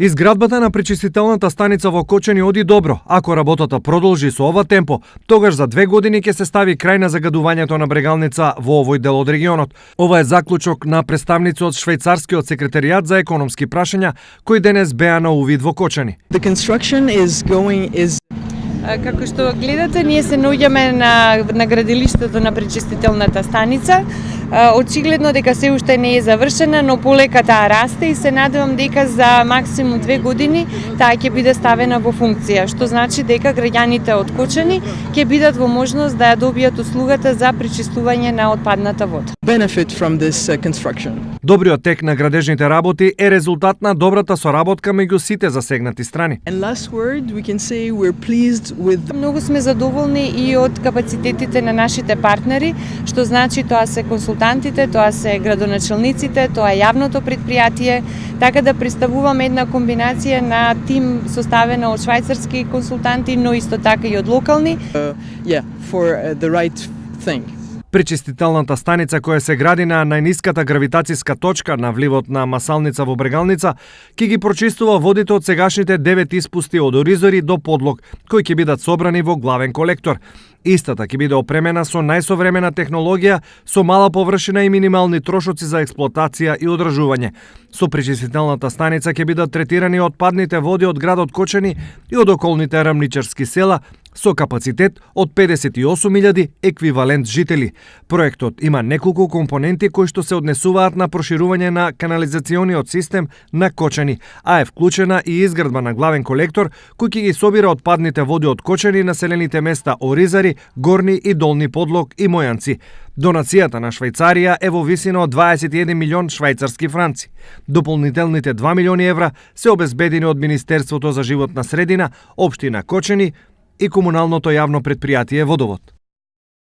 Изградбата на пречистителната станица во Кочани оди добро. Ако работата продолжи со ова темпо, тогаш за 2 години ќе се стави крај на загадувањето на брегалница во овој дел од регионот. Ова е заклучок на представници од швајцарскиот секретаријат за економски прашања, кој денес беа на увид во Кочани. The construction is Како што гледате, ние се наоѓаме на градилиштето на пречистителната станица. Очигледно дека се уште не е завршена, но полека таа расте и се надевам дека за максимум 2 години таа ќе биде ставена во функција, што значи дека граѓаните од Кочани ќе бидат во можност да ја добијат услугата за пречистување на отпадната вода. benefit from this construction. Добриот тек на градежните работи е резултат на добрата соработка меѓу сите засегнати страни. And last word, we can say we're pleased with Многу сме задоволни и од капацитетите на нашите партнери, што значи тоа се консултантите, тоа се градоначалниците, тоа е јавното предпријатие, така да представуваме една комбинација на тим составена од швајцарски консултанти, но исто така и од локални. for the right thing. Пречистителната станица која се гради на најниската гравитацијска точка на вливот на масалница во брегалница ќе ги прочистува водите од сегашните 9 испусти од оризори до подлог, кои ќе бидат собрани во главен колектор. Истата ќе биде опремена со најсовремена технологија, со мала површина и минимални трошоци за експлоатација и одржување. Со пречистителната станица ќе бидат третирани отпадните води од градот Кочани и од околните рамничарски села, со капацитет од 58.000 еквивалент жители. Проектот има неколку компоненти кои што се однесуваат на проширување на канализациониот систем на Кочани, а е вклучена и изградба на главен колектор кој ќе ги собира отпадните води од Кочани, населените места Оризари, Горни и Долни Подлог и Мојанци. Донацијата на Швајцарија е во висина од 21 милион швајцарски франци. Дополнителните 2 милиони евра се обезбедени од Министерството за животна средина, општина Кочани и комуналното јавно предпријатие Водовод.